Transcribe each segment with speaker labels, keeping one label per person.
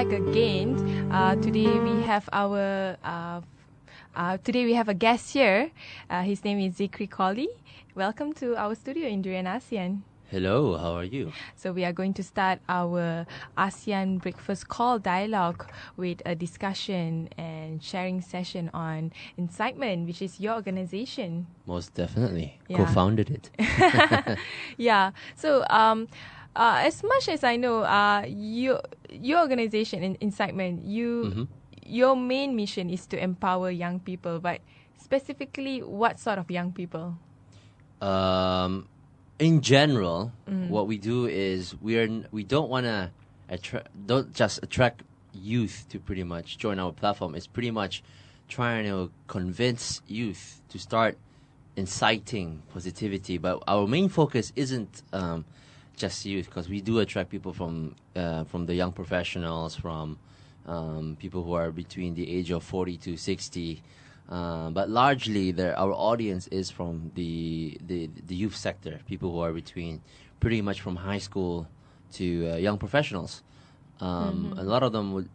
Speaker 1: back again. Today we have a guest here. His name is Zikry Kholil. Welcome to our studio in Durian ASEAN.
Speaker 2: Hello, how are you?
Speaker 1: So we are going to start our ASEAN Breakfast Call dialogue with a discussion and sharing session on Incitement, which is your organization.
Speaker 2: Most definitely. Yeah. Co-founded it.
Speaker 1: Yeah. So as much as I know, your organization, Incitement, your main mission is to empower young people, but specifically what sort of young people?
Speaker 2: In general, what we do is we don't want to don't just attract youth to pretty much join our platform. It's pretty much trying to convince youth to start inciting positivity. But our main focus isn't just youth, because we do attract people from the young professionals, from people who are between the age of 40 to 60. But largely, our audience is from the youth sector, people who are between pretty much from high school to young professionals. A lot of them would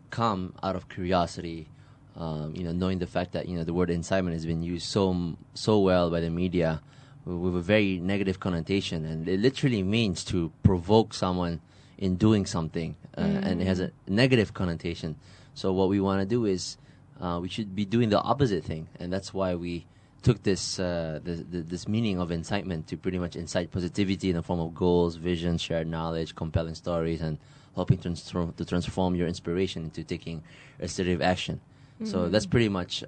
Speaker 2: come out of curiosity, knowing the fact that the word incitement has been used so well by the media with a very negative connotation, and it literally means to provoke someone in doing something, and it has a negative connotation. So what we want to do is we should be doing the opposite thing, and that's why we took this this meaning of incitement to pretty much incite positivity in the form of goals, visions, shared knowledge, compelling stories, and helping to transform your inspiration into taking assertive action. So that's pretty much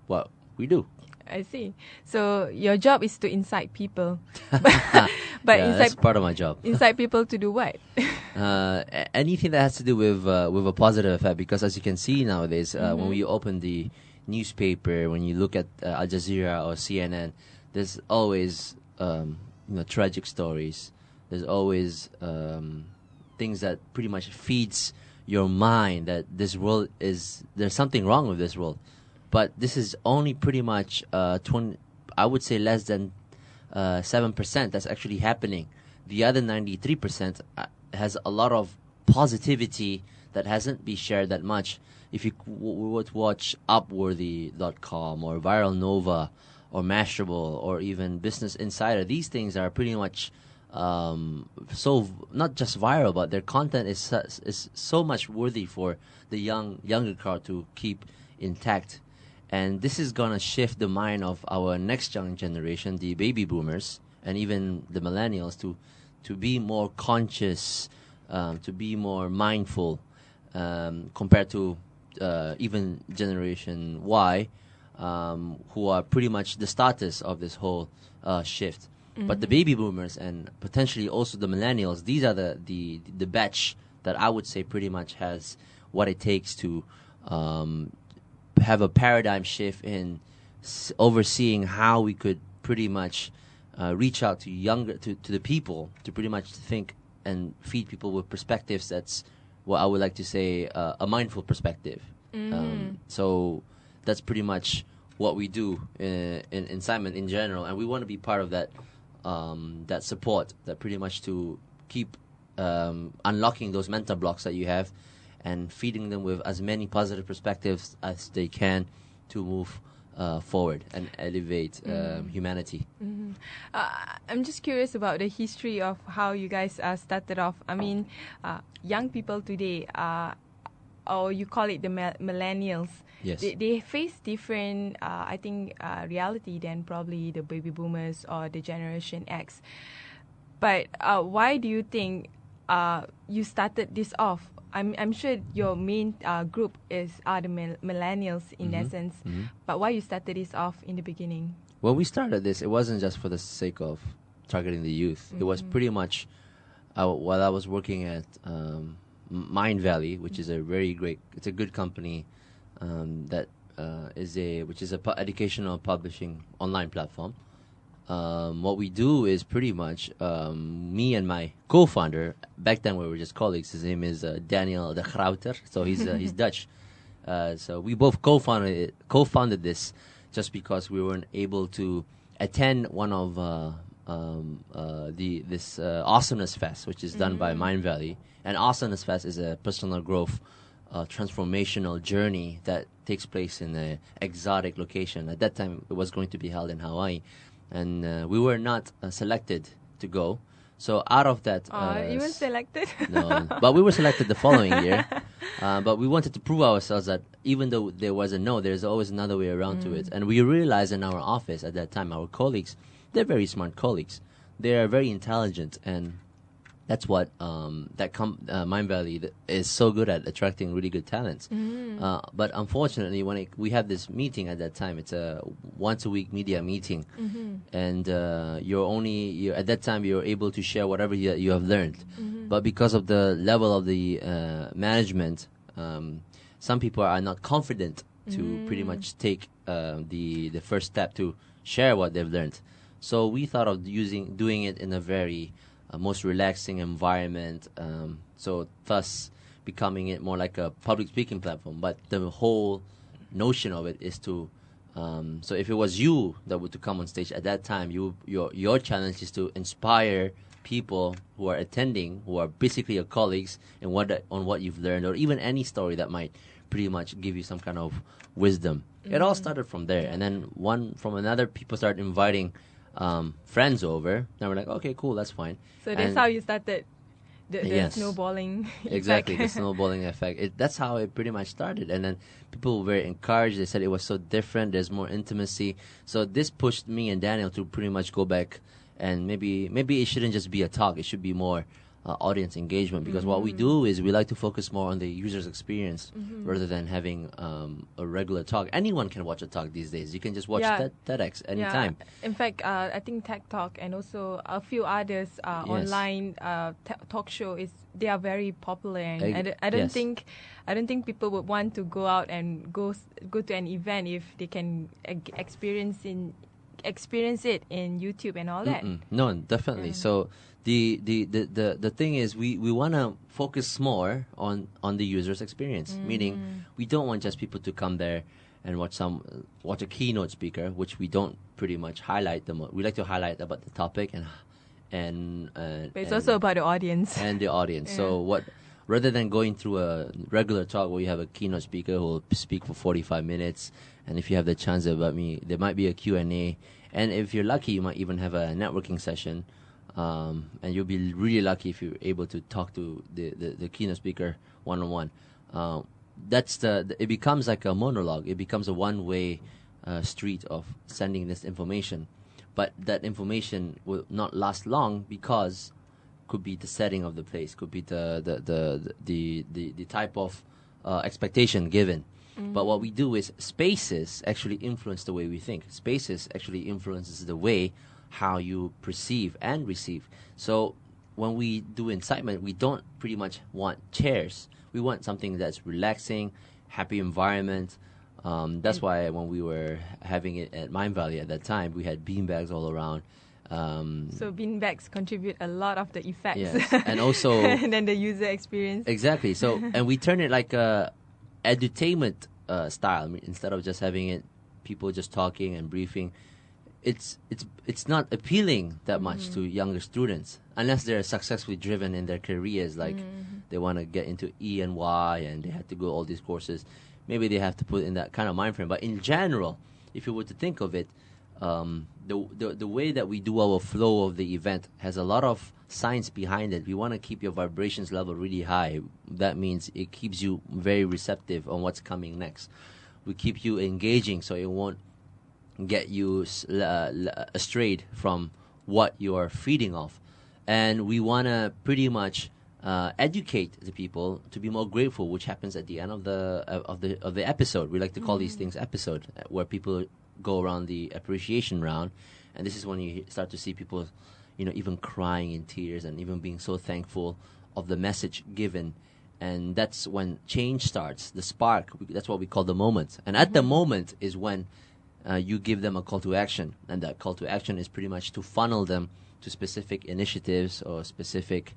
Speaker 2: what we do.
Speaker 1: I see. So your job is to incite people,
Speaker 2: but that's part of my job.
Speaker 1: Incite people to do what?
Speaker 2: Anything that has to do with a positive effect, because as you can see nowadays, when we open the newspaper, when you look at Al Jazeera or CNN, there's always tragic stories. There's always things that pretty much feeds your mind that there's something wrong with this world. But this is only pretty much I would say less than 7% that's actually happening. The other 93% has a lot of positivity that hasn't been shared that much. If you would watch Upworthy.com or Viral Nova or Mashable or even Business Insider, these things are pretty much so not just viral, but their content is so much worthy for the younger crowd to keep intact. And this is going to shift the mind of our next young generation, the baby boomers, and even the millennials, to be more conscious, to be more mindful, compared to even Generation Y, who are pretty much the status of this whole shift. But the baby boomers and potentially also the millennials, these are the batch that I would say pretty much has what it takes to have a paradigm shift in overseeing how we could pretty much reach out to the people, to pretty much think and feed people with perspectives that's what I would like to say a mindful perspective. So that's pretty much what we do in Incitement in general, and we want to be part of that that support, that pretty much to keep unlocking those mental blocks that you have and feeding them with as many positive perspectives as they can to move forward and elevate humanity.
Speaker 1: I'm just curious about the history of how you guys started off. I mean, young people today, or you call it the millennials,
Speaker 2: yes,
Speaker 1: they face different, I think, reality than probably the baby boomers or the Generation X. But why do you think you started this off? I'm sure your main group are the millennials in essence, but why you started this off in the beginning?
Speaker 2: When we started this, it wasn't just for the sake of targeting the youth. It was pretty much while I was working at Mind Valley, which is it's a good company which is a educational publishing online platform. What we do is pretty much me and my co-founder, back then we were just colleagues. His name is Daniel de Grauter, so he's Dutch. So we both co-founded this just because we weren't able to attend one of this Awesomeness Fest, which is done by Mind Valley. And Awesomeness Fest is a personal growth, transformational journey that takes place in an exotic location. At that time, it was going to be held in Hawaii, and we were not selected to go. So out of that,
Speaker 1: you were selected?
Speaker 2: No, but we were selected the following year. But we wanted to prove ourselves that even though there was a no, there's always another way around to it. And we realized in our office at that time, our colleagues, they're very smart colleagues. They are very intelligent, and that's what Mind Valley is so good at, attracting really good talents. But unfortunately, when we had this meeting at that time, it's a once-a-week media meeting, and you're at that time you're able to share whatever you have learned. But because of the level of the management, some people are not confident to pretty much take the first step to share what they've learned. So we thought of doing it in a very most relaxing environment, so thus becoming it more like a public speaking platform. But the whole notion of it is to so if it was you that were to come on stage at that time, your challenge is to inspire people who are attending, who are basically your colleagues, and on what you've learned, or even any story that might pretty much give you some kind of wisdom. It all started from there, and then one from another, people started inviting friends over. Now we're like, okay, cool, that's fine.
Speaker 1: So that's how you started the snowballing
Speaker 2: exactly
Speaker 1: effect.
Speaker 2: The snowballing effect. That's how it pretty much started, and then people were very encouraged. They said it was so different, there's more intimacy. So this pushed me and Daniel to pretty much go back, and maybe it shouldn't just be a talk, it should be more audience engagement, because what we do is we like to focus more on the user's experience rather than having a regular talk. Anyone can watch a talk these days. You can just watch TEDx anytime.
Speaker 1: In fact, I think Tech Talk and also a few others online talk show they are very popular, and I don't think people would want to go out and go to an event if they can experience it in YouTube and all that.
Speaker 2: No, definitely. So the thing is, we want to focus more on the user's experience, meaning we don't want just people to come there and watch a keynote speaker, which we don't pretty much highlight we like to highlight about the topic but
Speaker 1: it's also about the audience
Speaker 2: and the audience. So rather than going through a regular talk where you have a keynote speaker who will speak for 45 minutes, and if you have the chance there might be a Q&A, and if you're lucky, you might even have a networking session. And you'll be really lucky if you're able to talk to the keynote speaker one-on-one. It becomes like a monologue. It becomes a one-way street of sending this information. But that information will not last long, because could be the setting of the place, could be the type of expectation given. But what we do is spaces actually influence the way we think. Spaces actually influences the way how you perceive and receive. So when we do incitement, we don't pretty much want chairs. We want something that's relaxing, happy environment. That's why when we were having it at Mind Valley at that time, we had beanbags all around.
Speaker 1: So beanbags contribute a lot of the effects.
Speaker 2: Yes, and also
Speaker 1: and then the user experience.
Speaker 2: Exactly. So and we turn it like a edutainment style. I mean, instead of just having it people just talking and briefing, it's not appealing that much to younger students unless they're successfully driven in their careers, like they want to get into E&Y and they have to go all these courses. Maybe they have to put in that kind of mind frame. But in general, if you were to think of it, the way that we do our flow of the event has a lot of science behind it. We want to keep your vibrations level really high. That means it keeps you very receptive on what's coming next. We keep you engaging so it won't get you strayed from what you are feeding off. And we want to pretty much educate the people to be more grateful, which happens at the end of the episode. We like to call these things episode, where people go around the appreciation round, and this is when you start to see people, even crying in tears and even being so thankful of the message given. And that's when change starts, the spark. That's what we call the moment. And at the moment is when you give them a call to action, and that call to action is pretty much to funnel them to specific initiatives or specific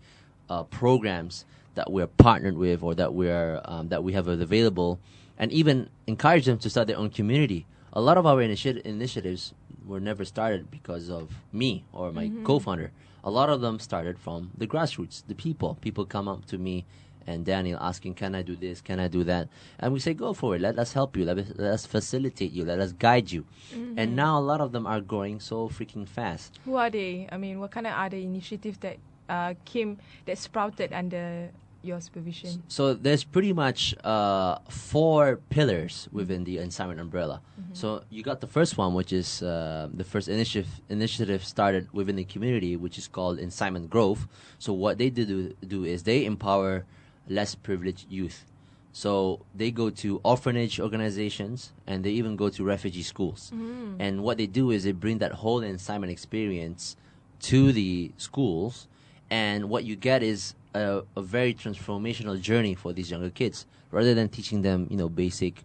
Speaker 2: programs that we're partnered with, or that we have available, and even encourage them to start their own community a lot of our initiatives were never started because of me or my co-founder. A lot of them started from the grassroots, the people. People come up to me and Daniel asking, can I do this? Can I do that? And we say, go for it. Let us help you. Let us facilitate you. Let us guide you. And now a lot of them are growing so freaking fast.
Speaker 1: Who are they? I mean, what kind of other initiatives that that sprouted under your supervision?
Speaker 2: So there's pretty much 4 pillars within the Incitement umbrella. So you got the first one, which is the first initiative started within the community, which is called Incitement Growth. So what they do is they empower less privileged youth. So they go to orphanage organizations and they even go to refugee schools. And what they do is they bring that whole Incitement experience to the schools, and what you get is a very transformational journey for these younger kids. Rather than teaching them, basic,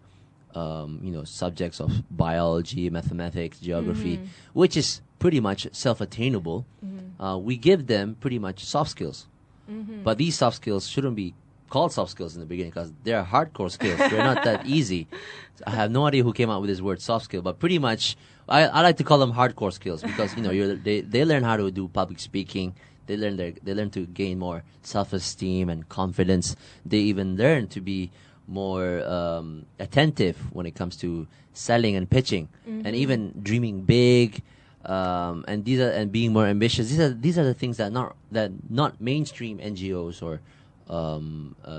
Speaker 2: subjects of biology, mathematics, geography, which is pretty much self-attainable, we give them pretty much soft skills. But these soft skills shouldn't be called soft skills in the beginning because they're hardcore skills. They're not that easy. I have no idea who came out with this word soft skill, but pretty much I like to call them hardcore skills because they learn how to do public speaking. They learn to gain more self-esteem and confidence. They even learn to be more attentive when it comes to selling and pitching, and even dreaming big, and being more ambitious. These are the things that not mainstream NGOs or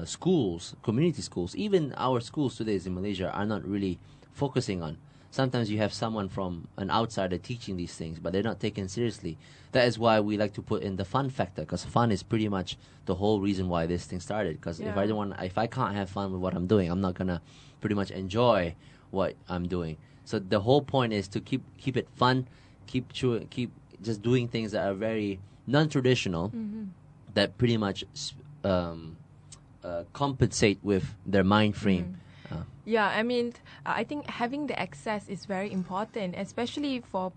Speaker 2: schools, community schools, even our schools today in Malaysia are not really focusing on. Sometimes you have someone from an outsider teaching these things, but they're not taken seriously. That is why we like to put in the fun factor, because fun is pretty much the whole reason why this thing started. Because if I can't have fun with what I'm doing, I'm not gonna pretty much enjoy what I'm doing. So the whole point is to keep it fun, keep just doing things that are very non-traditional, that pretty much compensate with their mind frame.
Speaker 1: Yeah, I mean, I think having the access is very important, especially for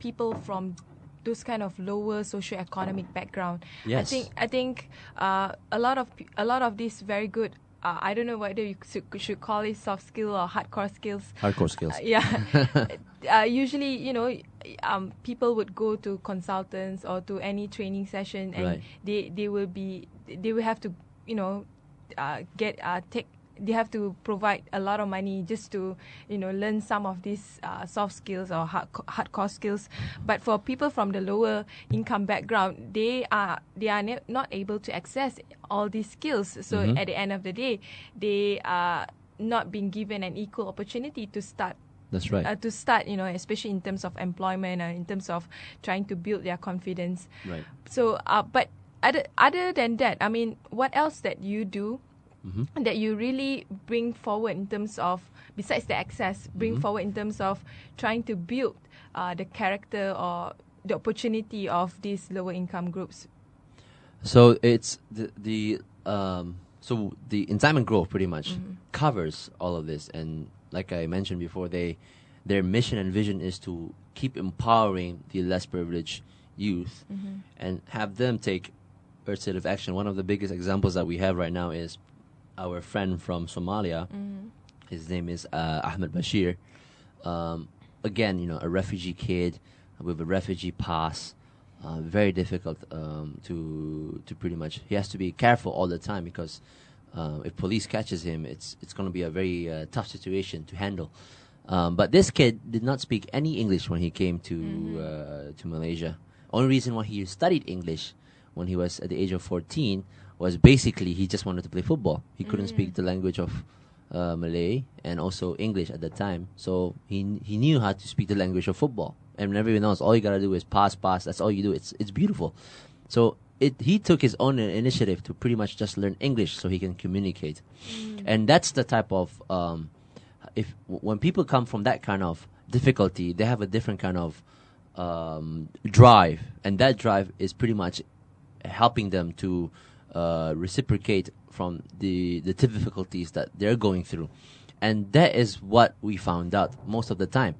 Speaker 1: people from those kind of lower socioeconomic background.
Speaker 2: Yes.
Speaker 1: I think a lot of these very good. I don't know whether you should call it soft skill or hardcore skills.
Speaker 2: Hardcore skills.
Speaker 1: Usually, people would go to consultants or to any training session, and they will have to, they have to provide a lot of money just to, learn some of these soft skills or hardcore skills. But for people from the lower income background, they are not able to access all these skills. So at the end of the day, they are not being given an equal opportunity to start.
Speaker 2: That's right.
Speaker 1: To start, especially in terms of employment or in terms of trying to build their confidence.
Speaker 2: Right.
Speaker 1: So, but other than that, I mean, what else that you do that you really bring forward in terms of, besides the access, bring forward in terms of trying to build the character or the opportunity of these lower income groups? So
Speaker 2: it's the Incitement Growth pretty much covers all of this, and like I mentioned before, their mission and vision is to keep empowering the less privileged youth and have them take assertive action. One of the biggest examples that we have right now is our friend from Somalia. His name is Ahmed Bashir. Again, a refugee kid with a refugee pass. Very difficult to pretty much. He has to be careful all the time because if police catches him, it's going to be a very tough situation to handle. But this kid did not speak any English when he came to Malaysia. Only reason why he studied English when he was at the age of 14 was basically he just wanted to play football. He couldn't speak the language of Malay and also English at the time, so he knew how to speak the language of football. And everyone else, all you gotta do is pass. That's all you do. It's beautiful. So he took his own initiative to pretty much just learn English so he can communicate. And that's the type of when people come from that kind of difficulty, they have a different kind of drive, and that drive is pretty much helping them to reciprocate from the difficulties that they're going through. And that is what we found out most of the time,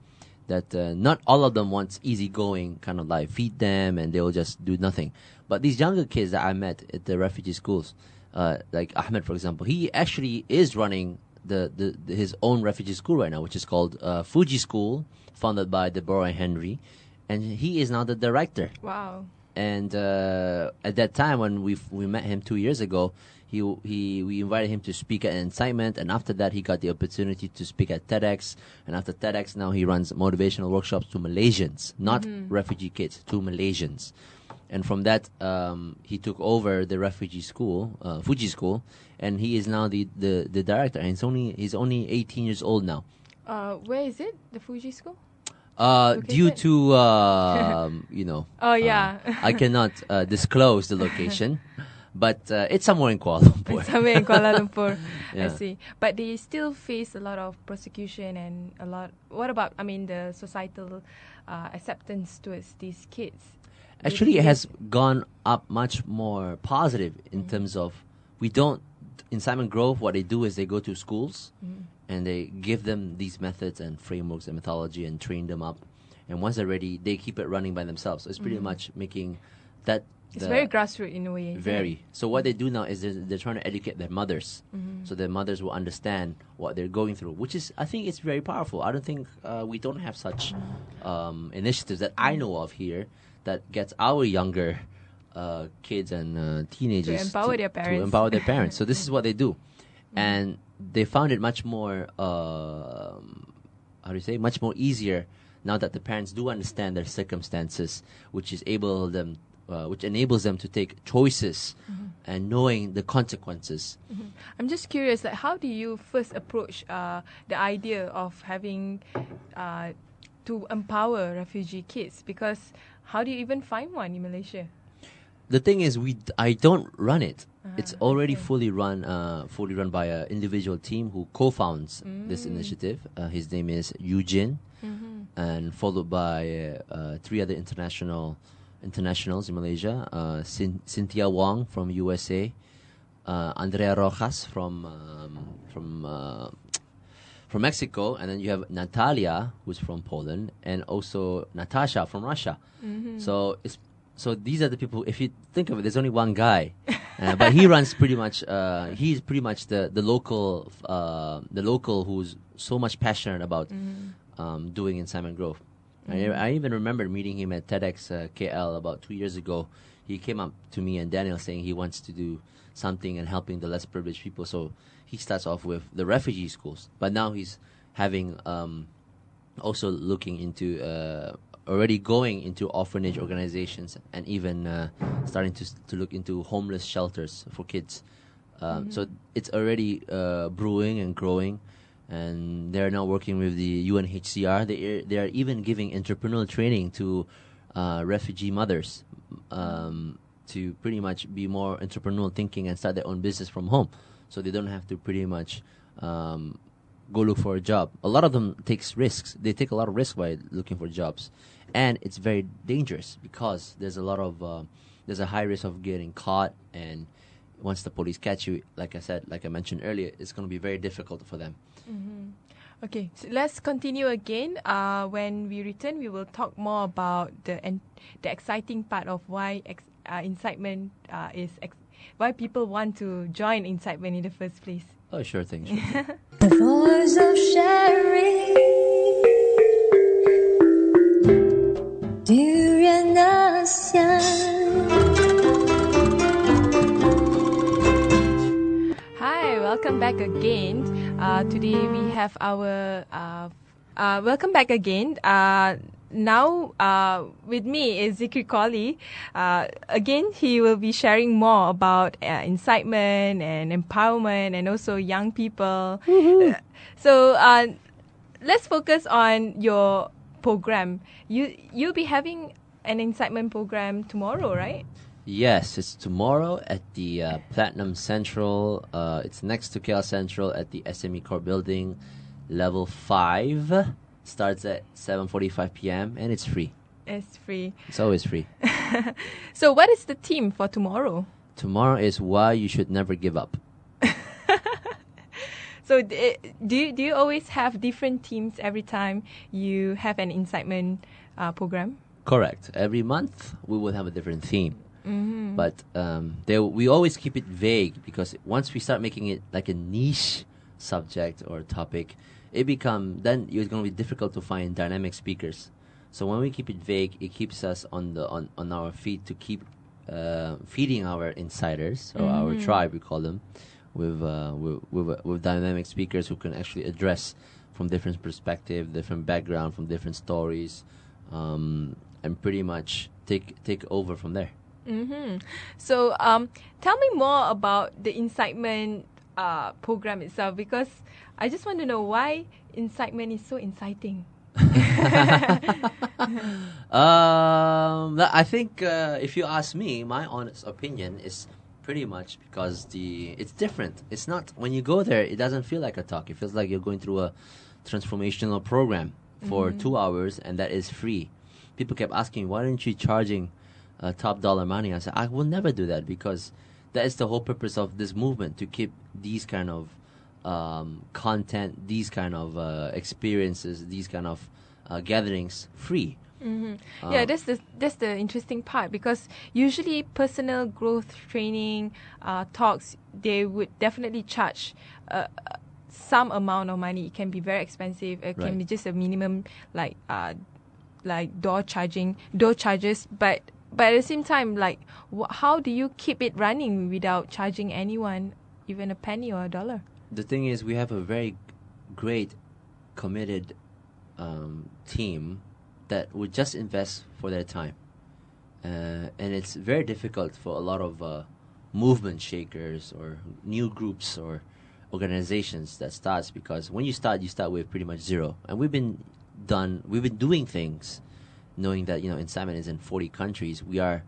Speaker 2: that not all of them wants easygoing kind of life, feed them and they'll just do nothing. But these younger kids that I met at the refugee schools, like Ahmed, for example, he actually is running his own refugee school right now, which is called Fuji School, founded by Deborah and Henry, and he is now the director.
Speaker 1: Wow.
Speaker 2: And at that time when we met him 2 years ago, we invited him to speak at Incitement, and after that he got the opportunity to speak at TEDx, and after TEDx now he runs motivational workshops to Malaysians, not refugee kids, to Malaysians. And from that he took over the refugee school, Fuji School, and he is now the director, and he's only 18 years old now.
Speaker 1: Where is it, the Fuji School?
Speaker 2: Due to you know, I cannot disclose the location, but it's somewhere in Kuala Lumpur.
Speaker 1: It's somewhere in Kuala Lumpur.
Speaker 2: Yeah.
Speaker 1: I see. But they still face a lot of prosecution and a lot. What about, I mean, the societal acceptance towards these kids?
Speaker 2: Actually, it has gone up much more positive in terms of in Simon Grove, what they do is they go to schools and they give them these methods and frameworks and methodology and train them up. And once they're ready, they keep it running by themselves. So it's pretty much making that.
Speaker 1: It's very grassroots in a way.
Speaker 2: Very. So what they do now is they're trying to educate their mothers, so their mothers will understand what they're going through, which is, I think, it's very powerful. I don't think we don't have such initiatives that I know of here that gets our younger kids and teenagers
Speaker 1: to empower their parents.
Speaker 2: To empower their parents. So this is what they do, and they found it much more much more easier now that the parents do understand their circumstances, which enables them to take choices and knowing the consequences.
Speaker 1: I'm just curious, like, how do you first approach the idea of having to empower refugee kids? Because how do you even find one in Malaysia?
Speaker 2: The thing is, I don't run it. It's already fully run by an individual team who co-founds this initiative. His name is Eugene, and followed by 3 other internationals in Malaysia: Cynthia Wong from USA, Andrea Rojas from Mexico, and then you have Natalia, who's from Poland, and also Natasha from Russia. So these are the people. If you think of it, there's only one guy, but he runs pretty much. He's pretty much the local who's so much passionate about doing Incitement Grove. I even remember meeting him at TEDx KL about 2 years ago. He came up to me and Daniel saying he wants to do something and helping the less privileged people. So he starts off with the refugee schools, but now he's having also looking into already going into orphanage organizations and even starting to look into homeless shelters for kids. So it's already brewing and growing. And they're now working with the UNHCR. They are even giving entrepreneurial training to refugee mothers to pretty much be more entrepreneurial thinking and start their own business from home, so they don't have to pretty much go look for a job. A lot of them takes risks. They take a lot of risk by looking for jobs, and it's very dangerous because there's a high risk of getting caught, and once the police catch you, like I mentioned earlier, it's going to be very difficult for them.
Speaker 1: Okay, so let's continue again. When we return, we will talk more about the exciting part of why Incitement why people want to join Incitement in the first place.
Speaker 2: Oh, sure thing. Sure thing.
Speaker 3: The voice of sharing. Durian ASEAN.
Speaker 1: Hi, welcome back again. Today we have our welcome back again. Now with me is Zikry Kholil. Again, he will be sharing more about incitement and empowerment and also young people. So let's focus on your program. You'll be having an incitement program tomorrow, right?
Speaker 2: Yes, it's tomorrow at the Platinum Central. It's next to KL Central at the SME Core Building, level 5. Starts at 7:45 p.m. and it's free.
Speaker 1: It's free.
Speaker 2: It's always free.
Speaker 1: So what is the theme for tomorrow?
Speaker 2: Tomorrow is why you should never give up.
Speaker 1: So do you always have different themes every time you have an incitement program?
Speaker 2: Correct. Every month we will have a different theme. But we always keep it vague, because once we start making it like a niche subject or topic, then it's going to be difficult to find dynamic speakers. So when we keep it vague, it keeps us on our feet to keep feeding our insiders or our tribe, we call them, with dynamic speakers who can actually address from different perspective, different background, from different stories, and pretty much take over from there.
Speaker 1: So tell me more about the Incitement program itself, because I just want to know why Incitement is so inciting.
Speaker 2: I think if you ask me, my honest opinion is pretty much because it's different. It's not, when you go there, it doesn't feel like a talk. It feels like you're going through a transformational program for 2 hours, and that is free. People kept asking, why aren't you charging top dollar money? I said, I will never do that, because that is the whole purpose of this movement, to keep these kind of content, these kind of experiences, these kind of gatherings free.
Speaker 1: Yeah, that's the interesting part, because usually personal growth training talks, they would definitely charge some amount of money. It can be very expensive. It can be just a minimum like door charges, but at the same time, like how do you keep it running without charging anyone even a penny or a dollar?
Speaker 2: The thing is, we have a very great, committed team that would just invest for their time, and it's very difficult for a lot of movement shakers or new groups or organizations that starts, because when you start with pretty much zero. And we've been doing things knowing that Incitement is in 40 countries. We are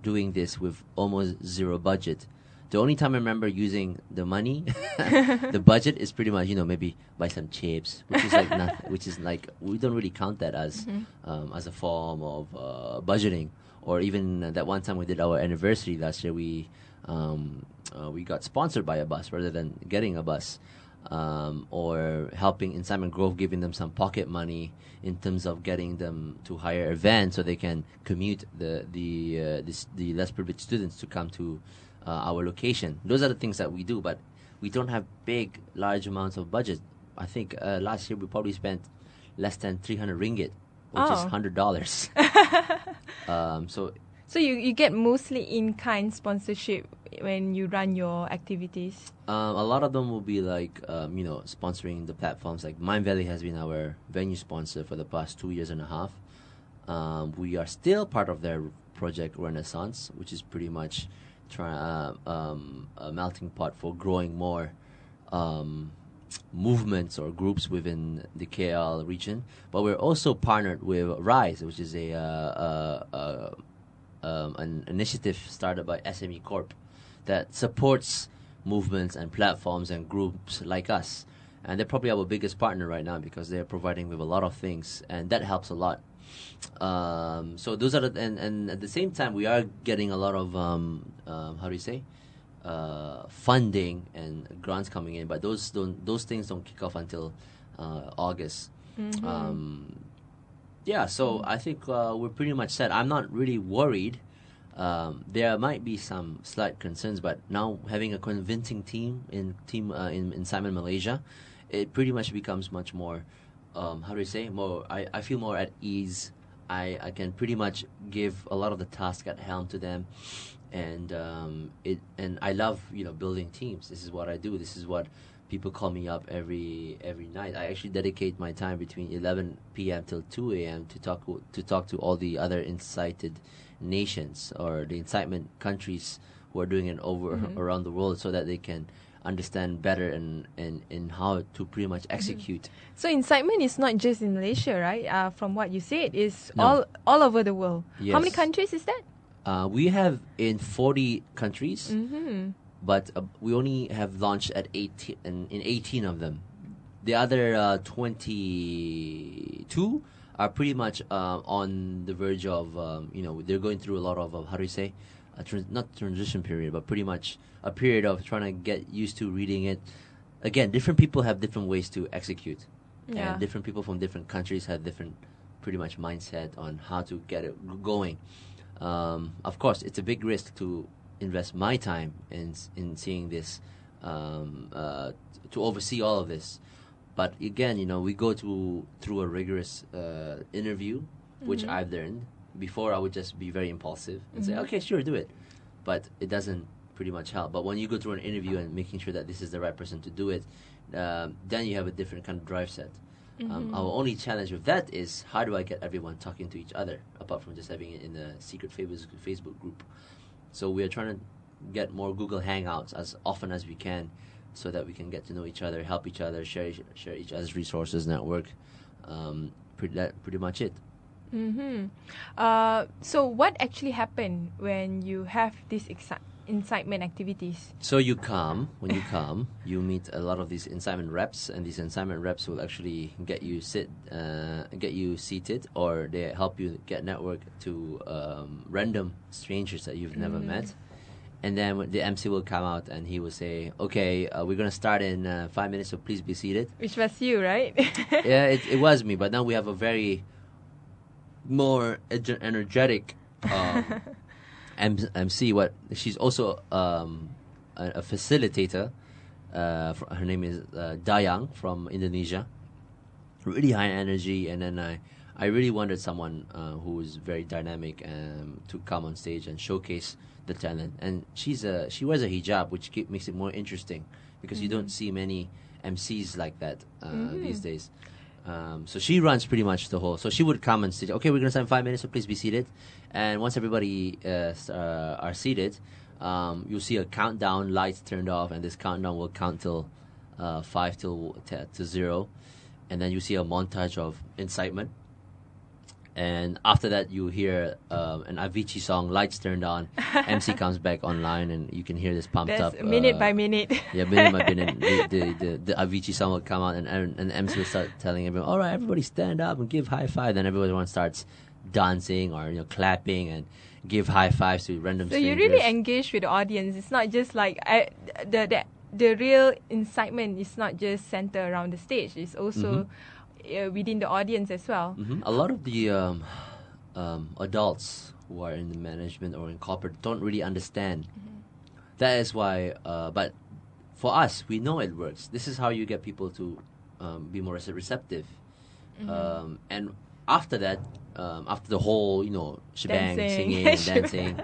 Speaker 2: doing this with almost zero budget. The only time I remember using the money, the budget, is pretty much maybe buy some chips, which is like nothing, which is like, we don't really count that as a form of budgeting. Or even that one time we did our anniversary last year, we got sponsored by a bus rather than getting a bus, or helping Incitement Grove, giving them some pocket money in terms of getting them to hire a van so they can commute the less privileged students to come to our location. Those are the things that we do, but we don't have large amounts of budget. I think last year we probably spent less than 300 ringgit, which is $100.
Speaker 1: So you get mostly in-kind sponsorship when you run your activities?
Speaker 2: A lot of them will be like, sponsoring the platforms. Like Mind Valley has been our venue sponsor for the past 2 years and a half. We are still part of their project Renaissance, which is pretty much a melting pot for growing more movements or groups within the KL region. But we're also partnered with RISE, which is an initiative started by SME Corp that supports movements and platforms and groups like us. And they're probably our biggest partner right now, because they're providing with a lot of things, and that helps a lot. So those are and at the same time we are getting a lot of funding and grants coming in, but those things don't kick off until August. So I think we're pretty much set. I'm not really worried. There might be some slight concerns, but now having a convincing team in Incitement Malaysia, it pretty much becomes much more more. I feel more at ease. I can pretty much give a lot of the task at helm to them, and I love building teams. This is what I do. This is what people call me up every night. I actually dedicate my time between 11 p.m. till 2 a.m. to talk to all the other incited nations or the incitement countries who are doing it around the world, so that they can understand better and how to pretty much execute.
Speaker 1: So Incitement is not just in Malaysia, right? From what you said, it's
Speaker 2: No.
Speaker 1: all over the world.
Speaker 2: Yes.
Speaker 1: How many countries is that?
Speaker 2: We have in 40 countries, but we only have launched at 18 in 18 of them. The other 22 are pretty much on the verge of they're going through a lot of not transition period, but pretty much a period of trying to get used to reading it. Again, different people have different ways to execute, and different people from different countries have different pretty much mindset on how to get it going. Of course, it's a big risk to invest my time in seeing this to oversee all of this. But again, we go through a rigorous interview, which I've learned. Before, I would just be very impulsive and say, okay, sure, do it. But it doesn't pretty much help. But when you go through an interview and making sure that this is the right person to do it, then you have a different kind of drive set. Our only challenge with that is, how do I get everyone talking to each other, apart from just having it in a secret Facebook group. So we are trying to get more Google Hangouts as often as we can, so that we can get to know each other, help each other, share each other's resources, network. Pretty much it.
Speaker 1: So what actually happened when you have these incitement activities?
Speaker 2: So when you come, you meet a lot of these incitement reps, and these incitement reps will actually get you seated, or they help you get network to random strangers that you've never met. And then the MC will come out and he will say, okay, we're going to start in 5 minutes, so please be seated.
Speaker 1: Which was you, right?
Speaker 2: Yeah, it was me. But now we have a very more energetic MC. She's also a facilitator. Her name is Dayang from Indonesia. Really high energy. And then I really wanted someone who is very dynamic to come on stage and showcase the talent. And she wears a hijab, which makes it more interesting, because you don't see many MCs like that these days. So she runs pretty much the whole. So she would come and say, okay, we're going to start in 5 minutes, so please be seated. And once everybody are seated, you'll see a countdown, lights turned off, and this countdown will count till 5 to 0. And then you see a montage of incitement. And after that, you hear an Avicii song, lights turned on, MC comes back online, and you can hear this pumped
Speaker 1: That's
Speaker 2: up.
Speaker 1: minute by minute.
Speaker 2: Yeah, minute by minute. The Avicii song will come out, and MC will start telling everyone, all right, everybody stand up and give high five. Then everyone starts dancing or clapping and give high fives to random strangers.
Speaker 1: So you really engage with the audience. It's not just like the real incitement is not just centered around the stage. It's also within the audience as well.
Speaker 2: A lot of the adults who are in the management or in corporate don't really understand. That is why, but for us, we know it works. This is how you get people to be more receptive. And after that, after the whole, shebang, singing and dancing,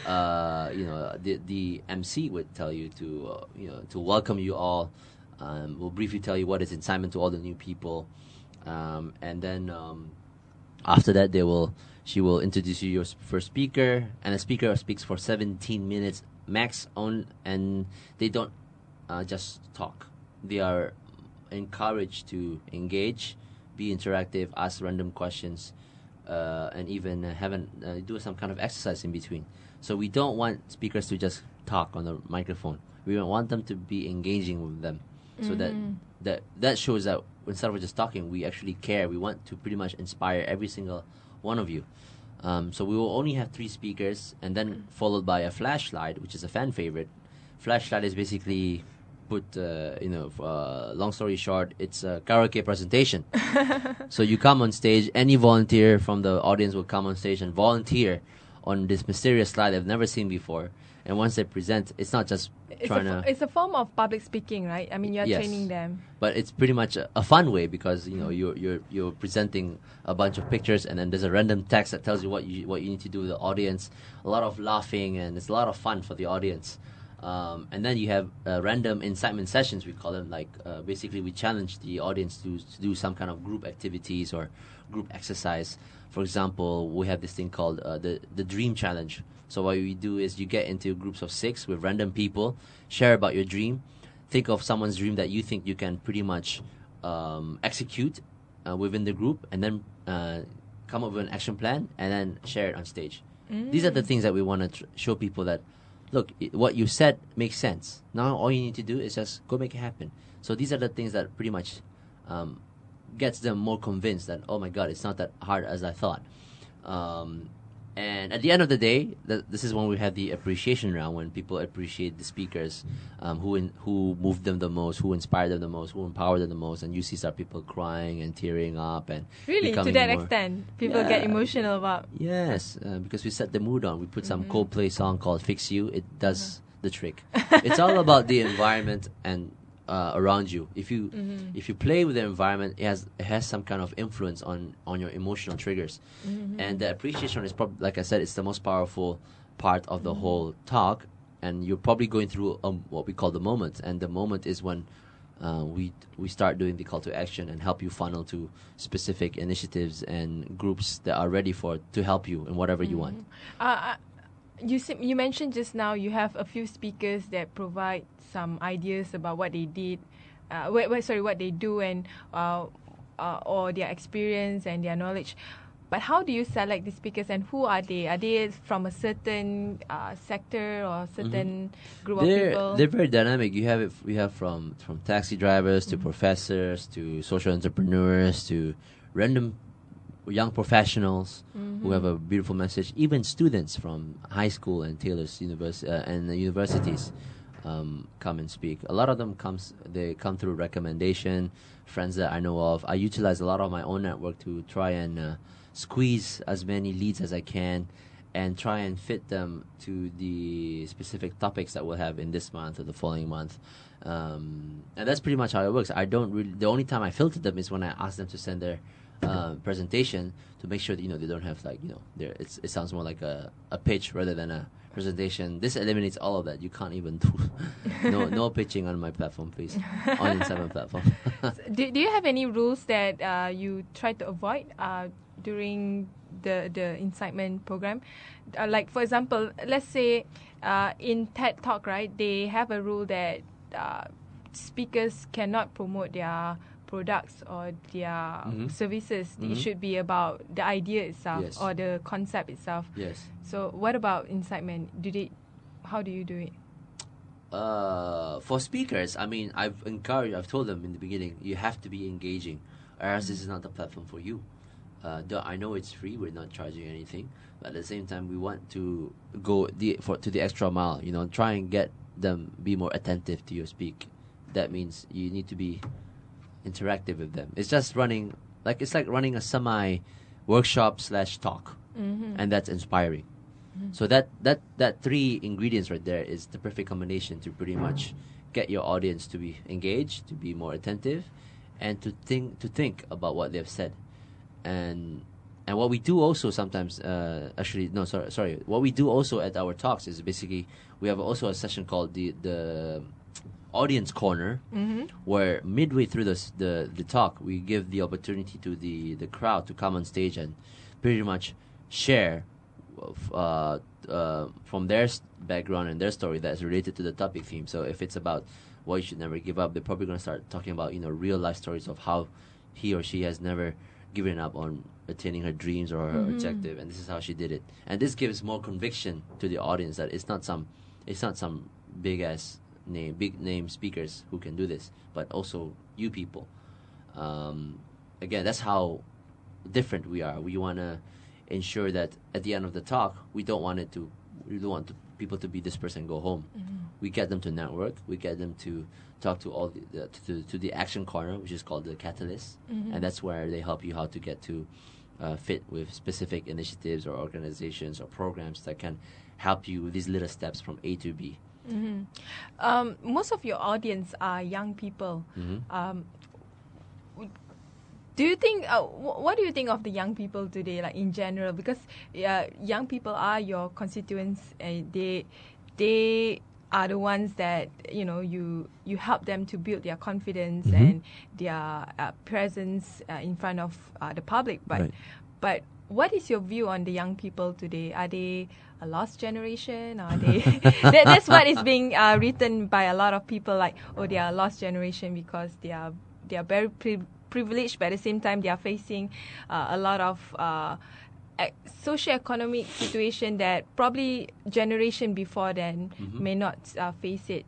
Speaker 2: the MC would tell you to welcome you all. Will briefly tell you what is incitement to all the new people. And then after that, she will introduce you your first speaker, and the speaker speaks for 17 minutes max and they don't just talk. They are encouraged to engage, be interactive, ask random questions, and even do some kind of exercise in between. So we don't want speakers to just talk on the microphone. We want them to be engaging with them, so that shows that instead of just talking, we actually care. We want to pretty much inspire every single one of you. So we will only have 3 speakers, and then followed by a flashlight, which is a fan favorite. Flashlight is basically long story short, it's a karaoke presentation. So you come on stage, any volunteer from the audience will come on stage and volunteer on this mysterious slide they've never seen before. And once they present, it's not just
Speaker 1: it's a form of public speaking, right? I mean, you're training them.
Speaker 2: But it's pretty much a fun way, because you're presenting a bunch of pictures, and then there's a random text that tells you what you need to do with the audience. A lot of laughing, and it's a lot of fun for the audience. And then you have random incitement sessions, we call them. Basically, we challenge the audience to do some kind of group activities or group exercise. For example, we have this thing called the Dream Challenge. So what we do is you get into groups of 6 with random people, share about your dream, think of someone's dream that you think you can pretty much execute within the group, and then come up with an action plan, and then share it on stage. These are the things that we want to show people that, look, what you said makes sense. Now all you need to do is just go make it happen. So these are the things that pretty much gets them more convinced that, oh my God, it's not that hard as I thought. And at the end of the day, this is when we have the appreciation round, when people appreciate the speakers, who moved them the most, who inspired them the most, who empowered them the most, and you see some people crying and tearing up and
Speaker 1: really to that extent, people get emotional about.
Speaker 2: Yes, because we set the mood on. We put some Coldplay song called "Fix You." It does the trick. It's all about the environment and around you. If you play with the environment, it has some kind of influence on your emotional triggers, and the appreciation is probably, like I said, it's the most powerful part of the whole talk. And you're probably going through what we call the moment, and the moment is when we start doing the call to action and help you funnel to specific initiatives and groups that are ready to help you in whatever you want.
Speaker 1: You mentioned just now you have a few speakers that provide some ideas about what they did, what they do, and or their experience and their knowledge. But how do you select the speakers, and who are they? Are they from a certain sector or certain group of people?
Speaker 2: They're very dynamic. We have from taxi drivers to professors to social entrepreneurs to random young professionals who have a beautiful message. Even students from high school and Taylor's universities come and speak. A lot of them come through recommendation, friends that I know of. I utilize a lot of my own network to try and squeeze as many leads as I can and try and fit them to the specific topics that we'll have in this month or the following month. And that's pretty much how it works. The only time I filter them is when I ask them to send their presentation to make sure that they don't have it sounds more like a pitch rather than a presentation. This eliminates all of that. You can't even do no pitching on my platform, please, on Incitement platform.
Speaker 1: Do you have any rules that you try to avoid during the Incitement program? Like, for example, let's say in TED Talk, right, they have a rule that speakers cannot promote their products or their services. It should be about the idea itself or the concept itself.
Speaker 2: Yes.
Speaker 1: So what about Incitement? How do you do it?
Speaker 2: For speakers, I mean, I've told them in the beginning, you have to be engaging, or else this is not the platform for you. I know it's free, we're not charging anything, but at the same time, we want to go to the extra mile, try and get them be more attentive to your speak. That means you need to be interactive with them. It's just running, it's like running a semi workshop / talk, and that's inspiring. So that three ingredients right there is the perfect combination to pretty much get your audience to be engaged, to be more attentive, and to think about what they've said. And what we do also sometimes, what we do also at our talks is basically we have also a session called the audience corner, where midway through the talk we give the opportunity to the crowd to come on stage and pretty much share from their background and their story that's related to the topic theme. So if it's about why you should never give up, they're probably going to start talking about real life stories of how he or she has never given up on attaining her dreams or her objective, and this is how she did it. And this gives more conviction to the audience that it's not some big name speakers who can do this, but also you people. Again, that's how different we are. We want to ensure that at the end of the talk, we don't want people to be dispersed and go home. We get them to network. We get them to talk to all to the action corner, which is called the catalyst, and that's where they help you how to get to fit with specific initiatives or organizations or programs that can help you with these little steps from A to B.
Speaker 1: Most of your audience are young people. Do you think? What do you think of the young people today, like in general? Because young people are your constituents, and they are the ones that you help them to build their confidence and their presence in front of the public. But what is your view on the young people today? Are they a lost generation? Are they? That's what is being written by a lot of people. Like, they are a lost generation because they are very privileged, but at the same time they are facing a lot of socio-economic situation that probably generation before then may not face it.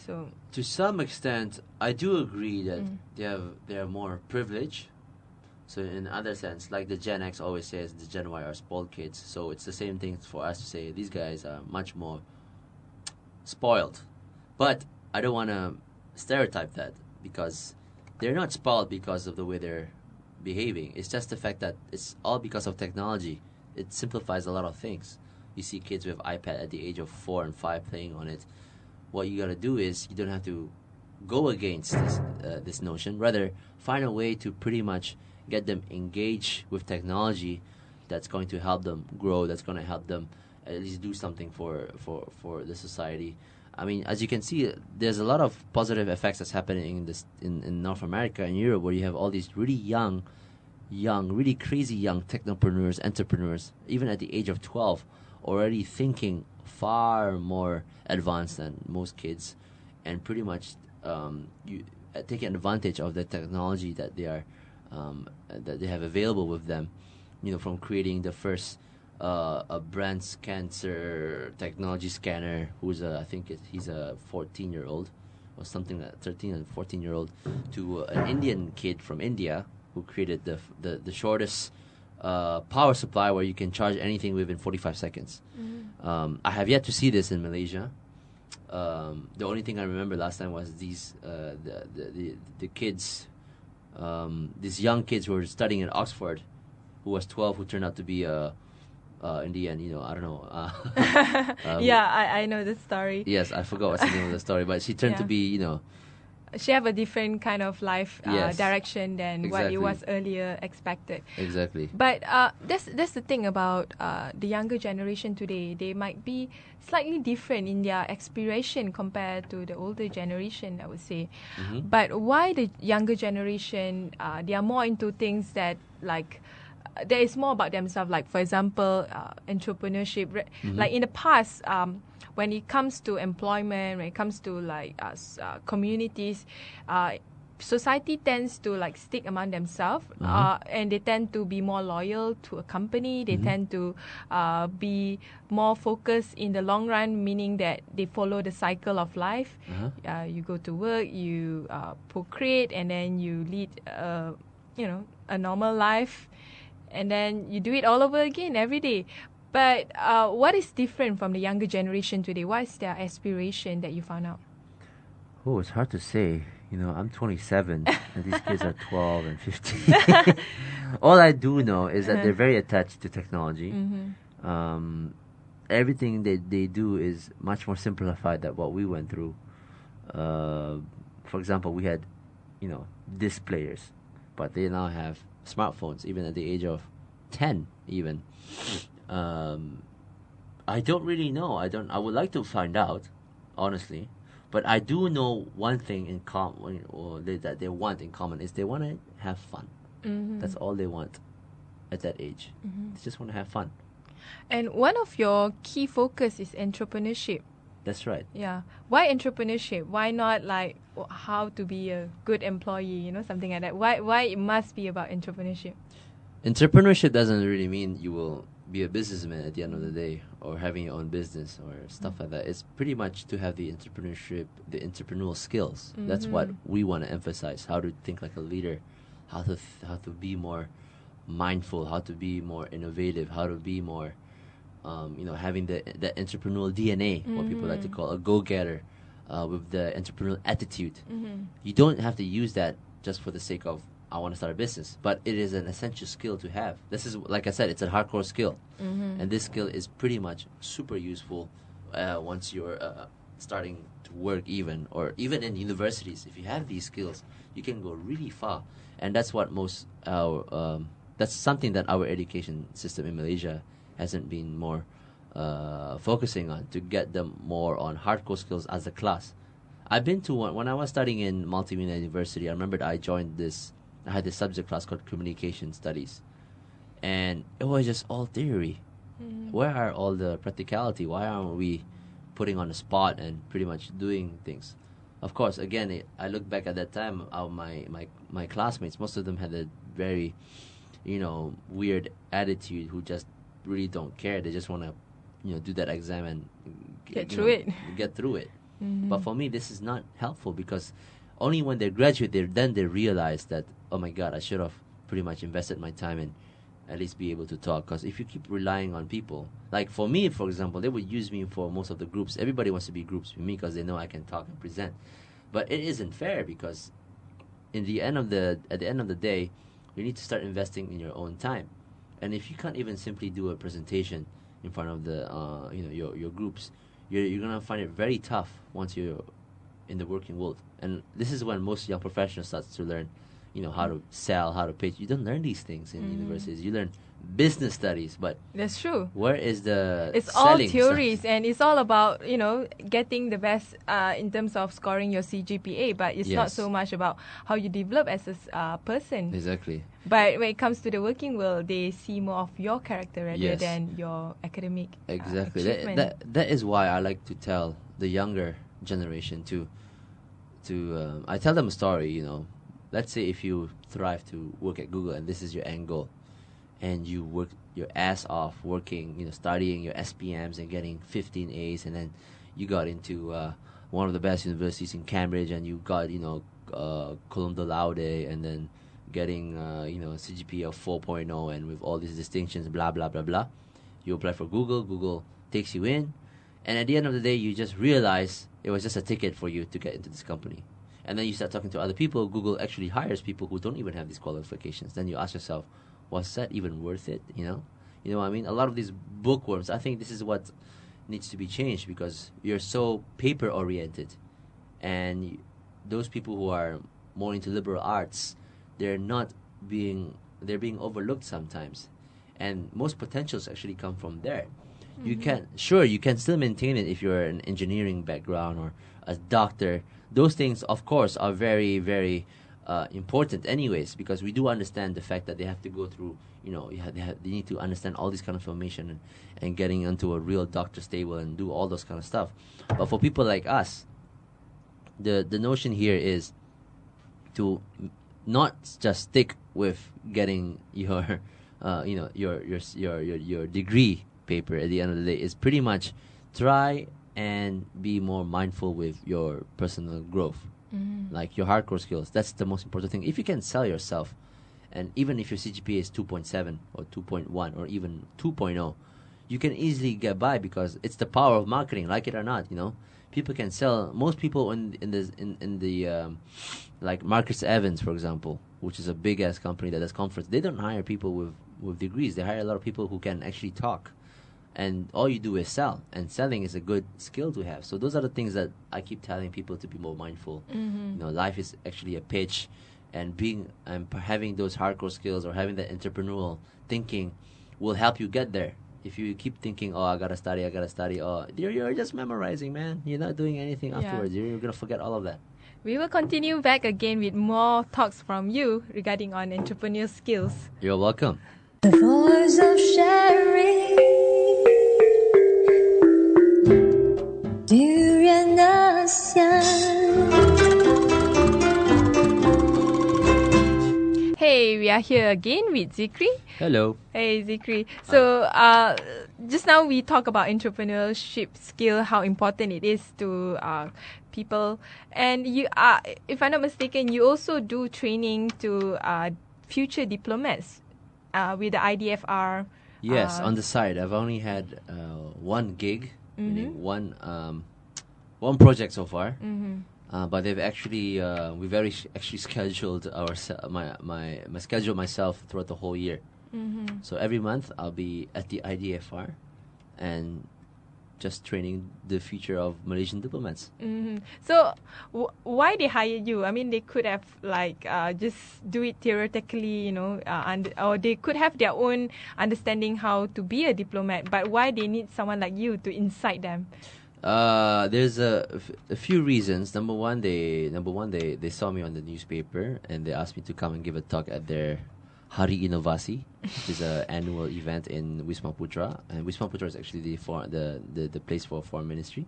Speaker 1: So
Speaker 2: to some extent, I do agree that they are more privileged. So in other sense, like the Gen X always says, the Gen Y are spoiled kids. So it's the same thing for us to say these guys are much more spoiled. But I don't want to stereotype that, because they're not spoiled because of the way they're behaving. It's just the fact that it's all because of technology. It simplifies a lot of things. You see kids with iPad at the age of 4 and 5 playing on it. What you gotta do is you don't have to go against this notion. Rather, find a way to pretty much get them engaged with technology that's going to help them grow, that's going to help them at least do something for the society. I mean, as you can see, there's a lot of positive effects that's happening in North America and Europe, where you have all these really young, really crazy young technopreneurs, entrepreneurs, even at the age of 12, already thinking far more advanced than most kids, and pretty much taking advantage of the technology that they are that they have available with them. You know, from creating the first a breast cancer technology scanner, who's I think he's a 14-year-old or something, like 13 and 14-year-old, to an Indian kid from India who created the shortest power supply where you can charge anything within 45 seconds. I have yet to see this in Malaysia. The only thing I remember last time was these the kids, these young kids who were studying at Oxford, who was 12, who turned out to be in the end, you know, I don't know.
Speaker 1: Yeah, I know the story.
Speaker 2: Yes, I forgot what's the name of the story, but she turned to be, you know,
Speaker 1: she have a different kind of life
Speaker 2: Yes.
Speaker 1: direction than what it
Speaker 2: Exactly.
Speaker 1: was earlier expected.
Speaker 2: exactly.
Speaker 1: But that's the thing about the younger generation today. They might be slightly different in their aspiration compared to the older generation, I would say. But why the younger generation, they are more into things that like, there is more about themselves. Like, for example, entrepreneurship. Like in the past, when it comes to employment, when it comes to like communities, society tends to like stick among themselves, and they tend to be more loyal to a company. They tend to be more focused in the long run, meaning that they follow the cycle of life. You go to work, you procreate, and then you lead, a normal life, and then you do it all over again every day. But what is different from the younger generation today? What is their aspiration that you found out?
Speaker 2: Oh, it's hard to say. You know, I'm 27, and these kids are 12 and 15. All I do know is that they're very attached to technology. Everything they do is much more simplified than what we went through. For example, we had, disc players, but they now have smartphones, even at the age of 10, even. I don't really know. I would like to find out, honestly. But I do know one thing in common, that they want in common, is they want to have fun. That's all they want at that age. They just want to have fun.
Speaker 1: And one of your key focus is entrepreneurship.
Speaker 2: That's right.
Speaker 1: Yeah. Why entrepreneurship? Why not like how to be a good employee, something like that? Why it must be about entrepreneurship?
Speaker 2: Entrepreneurship doesn't really mean you will be a businessman at the end of the day, or having your own business or stuff like that. It's pretty much to have the entrepreneurial skills. That's what we want to emphasize: how to think like a leader, how to be more mindful, how to be more innovative, how to be more, having the entrepreneurial DNA, what people like to call a go-getter, with the entrepreneurial attitude. You don't have to use that just for the sake of, I want to start a business, but it is an essential skill to have. This is, like I said, it's a hardcore skill, and this skill is pretty much super useful once you're starting to work, even in universities. If you have these skills, you can go really far, and that's what that's something that our education system in Malaysia hasn't been more focusing on, to get them more on hardcore skills as a class. I've been to one when I was studying in Multimedia University. I remember that I had this subject class called Communication Studies, and it was just all theory. Where are all the practicality? Why aren't we putting on the spot and pretty much doing things? Of course, again, I look back at that time, my classmates, most of them had a very, weird attitude, who just really don't care. They just want to, do that exam and
Speaker 1: Get through it.
Speaker 2: But for me, this is not helpful, because only when they graduate, they realize that, oh my God, I should have pretty much invested my time and at least be able to talk. Because if you keep relying on people, like for me, for example, they would use me for most of the groups. Everybody wants to be groups with me because they know I can talk and present. But it isn't fair, because at the end of the day, you need to start investing in your own time. And if you can't even simply do a presentation, in front of the your groups, you're gonna find it very tough once you're in the working world. And this is when most young professionals starts to learn, how to sell, how to pitch. You don't learn these things in universities. You learn business studies, but
Speaker 1: That's true.
Speaker 2: where is the
Speaker 1: It's all
Speaker 2: selling
Speaker 1: theories,
Speaker 2: stuff?
Speaker 1: and it's all about getting the best in terms of scoring your CGPA. But it's not
Speaker 2: Yes.
Speaker 1: so much about how you develop as a person.
Speaker 2: Exactly.
Speaker 1: But when it comes to the working world, they see more of your character rather
Speaker 2: Yes.
Speaker 1: than your academic
Speaker 2: Exactly.
Speaker 1: achievement.
Speaker 2: That is why I like to tell the younger generation to I tell them a story. Let's say if you thrive to work at Google and this is your end goal, and you work your ass off working, studying your SPMs and getting 15 A's, and then you got into one of the best universities in Cambridge, and you got cum laude, and then getting CGPA of 4.0, and with all these distinctions, blah blah blah blah. You apply for Google. Google takes you in, and at the end of the day, you just realize it was just a ticket for you to get into this company. And then you start talking to other people. Google actually hires people who don't even have these qualifications. Then you ask yourself, was that even worth it? You know what I mean? A lot of these bookworms, I think this is what needs to be changed, because you're so paper oriented, and those people who are more into liberal arts, they're being overlooked sometimes, and most potentials actually come from there. You can still maintain it if you're an engineering background or a doctor. Those things, of course, are very, very important anyways, because we do understand the fact that they have to go through, they need to understand all this kind of information and getting into a real doctor's table and do all those kind of stuff. But for people like us, the notion here is to not just stick with getting your your degree paper at the end of the day. Is pretty much try and be more mindful with your personal growth, like your hardcore skills. That's the most important thing. If you can sell yourself, and even if your CGPA is 2.7 or 2.1 or even 2.0, you can easily get by, because it's the power of marketing. Like it or not, people can sell. Most people in the like Marcus Evans, for example, which is a big ass company that does conference. They don't hire people with degrees. They hire a lot of people who can actually talk. And all you do is sell, and selling is a good skill to have. So those are the things that I keep telling people to be more mindful. Life is actually a pitch, and having those hardcore skills or having that entrepreneurial thinking will help you get there. If you keep thinking, I gotta study, you're just memorizing, man. You're not doing anything afterwards. You're gonna forget all of that.
Speaker 1: We will continue back again with more talks from you regarding on entrepreneurial skills.
Speaker 2: You're welcome.
Speaker 3: The voice of sharing. Durian ASEAN.
Speaker 1: Hey, we are here again with Zikry.
Speaker 2: Hello.
Speaker 1: Hey, Zikry. So, just now we talk about entrepreneurship skill, how important it is to people. And you, if I'm not mistaken, you also do training to future diplomats with the IDFR.
Speaker 2: Yes, on the side. I've only had one gig, meaning one project so far. But they've actually we've actually scheduled my schedule myself throughout the whole year. So every month I'll be at the IDFR and just training the future of Malaysian diplomats.
Speaker 1: So why they hire you? I mean, they could have just do it theoretically, or they could have their own understanding how to be a diplomat. But why they need someone like you to incite them?
Speaker 2: There's a few reasons. Number one, they saw me on the newspaper and they asked me to come and give a talk at their Hari Inovasi, which is an annual event in Wisma Putra, and Wisma Putra is actually the place for foreign ministry.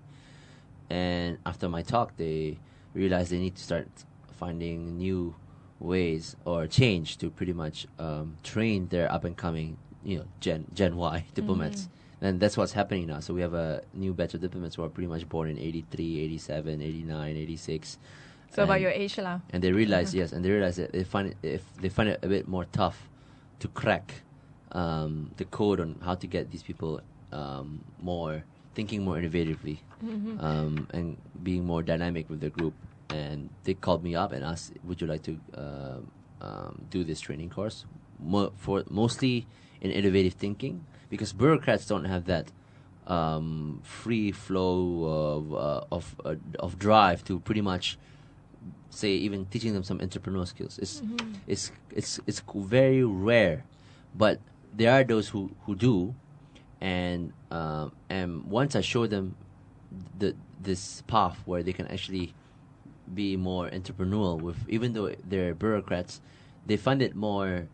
Speaker 2: And after my talk, they realized they need to start finding new ways or change to pretty much train their up and coming Gen Y diplomats. And that's what's happening now. So we have a new batch of diplomats who are pretty much born in 83, 87, 89, 86.
Speaker 1: So about your age lah.
Speaker 2: And they realize, and they realize that they find it a bit more tough to crack the code on how to get these people thinking more innovatively, and being more dynamic with the group. And they called me up and asked, would you like to do this training course? mostly in innovative thinking, because bureaucrats don't have that free flow of drive to pretty much say even teaching them some entrepreneurial skills. It's very rare, but there are those who do, and once I show them this path where they can actually be more entrepreneurial with, even though they're bureaucrats, they find it more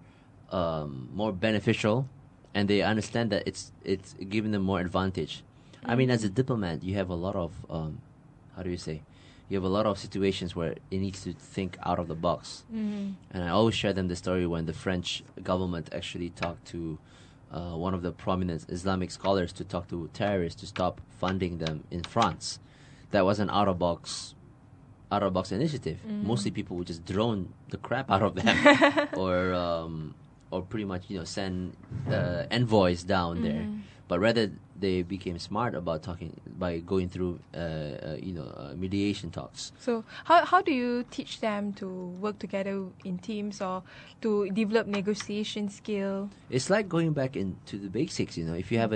Speaker 2: beneficial, and they understand that it's giving them more advantage. I mean, as a diplomat, you have a lot of how do you say? You have a lot of situations where it needs to think out of the box. And I always share them the story when the French government actually talked to one of the prominent Islamic scholars to talk to terrorists to stop funding them in France. That was an out of box initiative. Mostly people would just drone the crap out of them, or pretty much send envoys down there. But rather they became smart about talking by going through mediation talks.
Speaker 1: So how do you teach them to work together in teams or to develop negotiation skill?
Speaker 2: It's like going back into the basics. If you have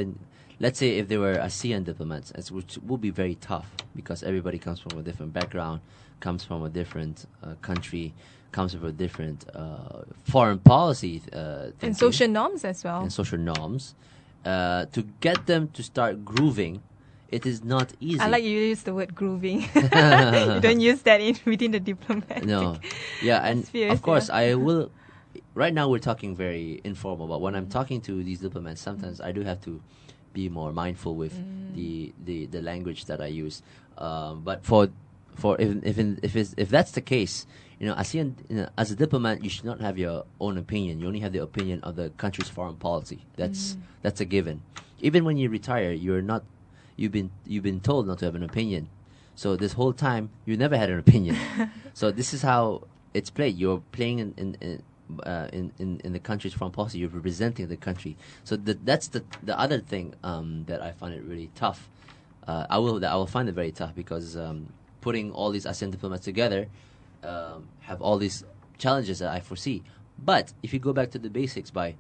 Speaker 2: let's say if there were ASEAN diplomats, which would be very tough because everybody comes from a different background, comes from a different country, comes from a different foreign policy
Speaker 1: And social norms as well.
Speaker 2: And social norms. To get them to start grooving, it is not easy.
Speaker 1: I like you use the word grooving. You don't use that within the diplomatic.
Speaker 2: No. Yeah, and
Speaker 1: spheres,
Speaker 2: of course I will. Right now we're talking very informal, but when I'm talking to these diplomats, sometimes I do have to be more mindful with the language that I use. But if that's the case, ASEAN, as a diplomat, you should not have your own opinion. You only have the opinion of the country's foreign policy. That's a given. Even when you retire, you've been told not to have an opinion. So this whole time, you never had an opinion. So this is how it's played. You're playing in the country's foreign policy. You're representing the country. So that's the other thing that I find it really tough. I will find it very tough because putting all these ASEAN diplomats together have all these challenges that I foresee. But if you go back to the basics by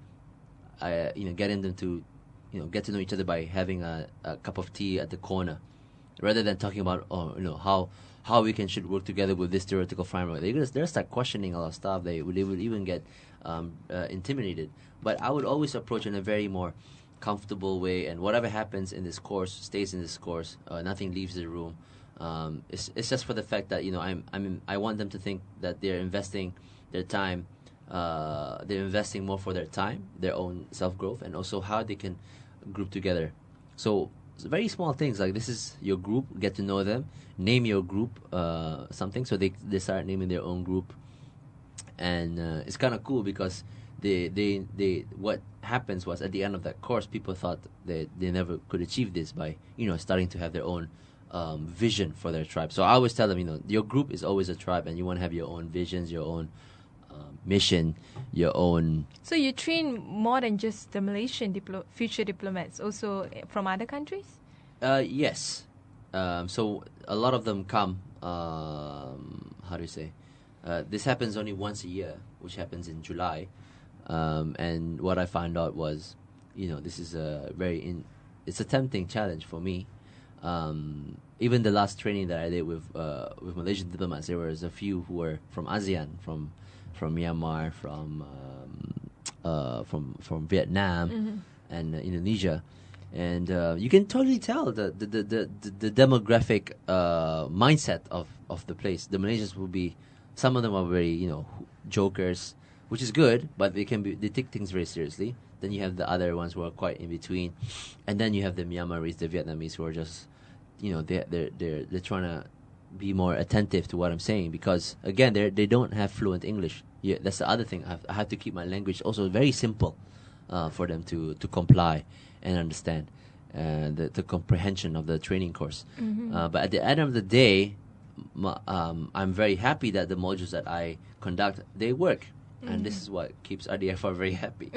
Speaker 2: getting them to get to know each other by having a cup of tea at the corner, rather than talking about how we should work together with this theoretical framework, they'll start questioning a lot of stuff. They would even get intimidated. But I would always approach in a very more comfortable way, and whatever happens in this course stays in this course. Nothing leaves the room. It's just for the fact that I want them to think that they're investing their time. They're investing more for their time, their own self-growth, and also how they can group together. So very small things like this is your group. Get to know them. Name your group something. So they start naming their own group, and it's kind of cool because they what happens was at the end of that course, people thought that they never could achieve this by starting to have their own vision for their tribe. So I always tell them, your group is always a tribe, and you want to have your own visions, your own mission, your own.
Speaker 1: So you train more than just the Malaysian future diplomats, also from other countries?
Speaker 2: Yes. So a lot of them come. How do you say? This happens only once a year, which happens in July. And what I found out was, this is it's a tempting challenge for me. Even the last training that I did with Malaysian diplomats, there was a few who were from ASEAN, from Myanmar, from Vietnam, and Indonesia, and you can totally tell the demographic mindset of the place. The Malaysians will be, some of them are very jokers, which is good, but they take things very seriously. Then you have the other ones who are quite in between, and then you have the Myanmaris, the Vietnamese, who are just they're trying to be more attentive to what I'm saying, because again they don't have fluent English. Yeah, that's the other thing. I have to keep my language also very simple for them to comply and understand, and the comprehension of the training course. But at the end of the day, I'm very happy that the modules that I conduct, they work, and this is what keeps RDFR very happy.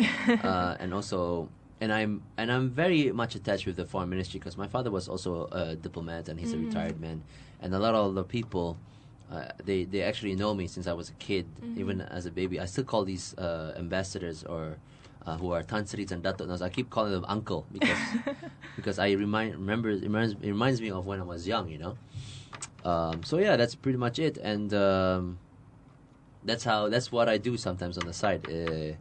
Speaker 2: And I'm very much attached with the foreign ministry because my father was also a diplomat and he's a retired man, and a lot of the people they actually know me since I was a kid, even as a baby. I still call these ambassadors or who are Tansaris and Dato' Nas. I keep calling them uncle because because it reminds me of when I was young, you know. So yeah, that's pretty much it, and that's what I do sometimes on the side.
Speaker 1: You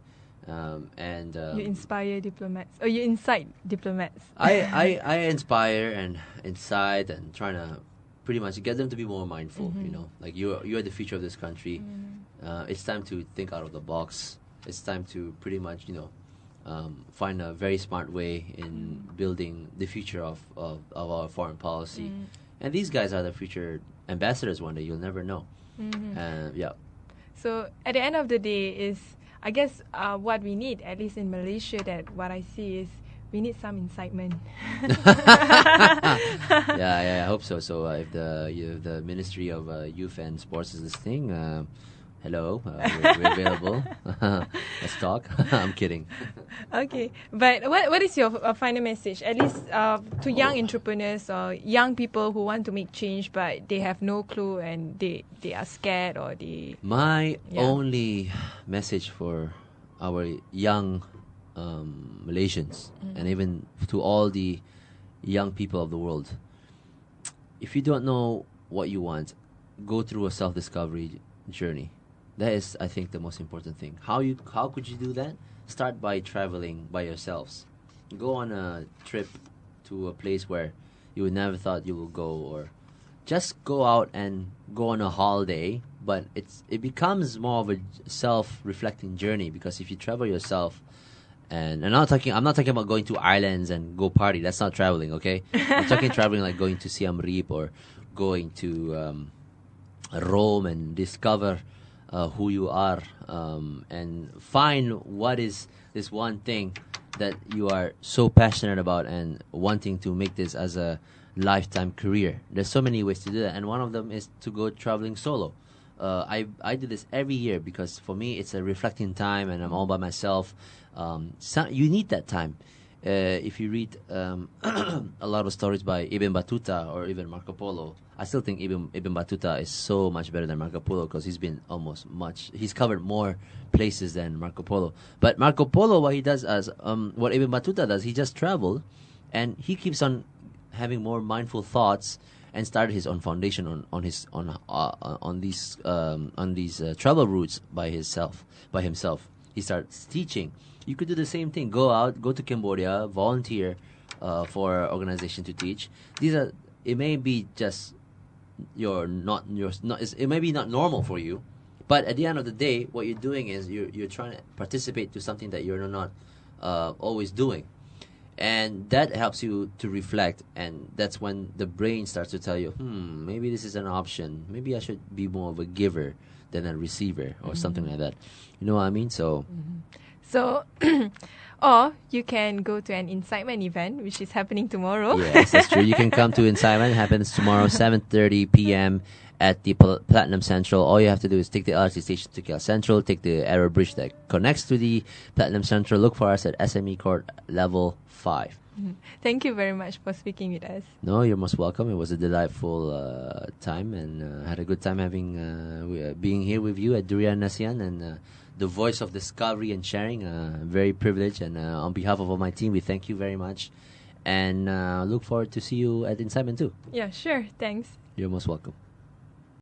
Speaker 1: inspire diplomats, or you incite diplomats.
Speaker 2: I inspire and incite and trying to pretty much get them to be more mindful. You know, like you're the future of this country. It's time to think out of the box. It's time to pretty much find a very smart way in building the future of our foreign policy. And these guys are the future ambassadors one day. You'll never know. Yeah.
Speaker 1: So at the end of the day is, I guess, what we need, at least in Malaysia, that what I see is we need some incitement.
Speaker 2: Yeah, I hope so. So if the Ministry of Youth and Sports is listening, hello, we're available. Let's talk. I'm kidding.
Speaker 1: Okay, but what is your final message, at least to young entrepreneurs or young people who want to make change but they have no clue and they are scared or they...
Speaker 2: My only message for our young Malaysians and even to all the young people of the world, if you don't know what you want, go through a self-discovery journey. That is, I think, the most important thing. How could you do that? Start by traveling by yourselves. Go on a trip to a place where you would never thought you would go, or just go out and go on a holiday. But it becomes more of a self-reflecting journey, because if you travel yourself, and I'm not talking about going to islands and go party. That's not traveling, okay? I'm talking traveling like going to Siem Reap or going to Rome and discover who you are, and find what is this one thing that you are so passionate about and wanting to make this as a lifetime career. There's so many ways to do that, and one of them is to go traveling solo. I do this every year because for me it's a reflecting time and I'm all by myself. You need that time. If you read a lot of stories by Ibn Battuta or even Marco Polo, I still think Ibn Battuta is so much better than Marco Polo because he's covered more places than Marco Polo. But Marco Polo, what he does what Ibn Battuta does, he just traveled and he keeps on having more mindful thoughts and started his own foundation on these travel routes by himself. He starts teaching. You could do the same thing. Go to Cambodia, volunteer for an organization to teach. It may be just it may be not normal for you, but at the end of the day, what you're doing is you're trying to participate to something that you're not always doing, and that helps you to reflect. And that's when the brain starts to tell you, maybe this is an option. Maybe I should be more of a giver than a receiver, or something like that. You know what I mean? So.
Speaker 1: So, or you can go to an Incitement event, which is happening tomorrow.
Speaker 2: Yes, that's true. You can come to Incitement. It happens tomorrow, 7:30 p.m. at the Platinum Central. All you have to do is take the LRT station to KL Central, take the aero bridge that connects to the Platinum Central. Look for us at SME Court Level 5.
Speaker 1: Thank you very much for speaking with us.
Speaker 2: No, you're most welcome. It was a delightful time, and had a good time being here with you at Durian ASEAN, and the voice of discovery and sharing. Very privileged, and on behalf of all my team, we thank you very much, and look forward to see you at Incitement too.
Speaker 1: Yeah, sure. Thanks.
Speaker 2: You're most welcome.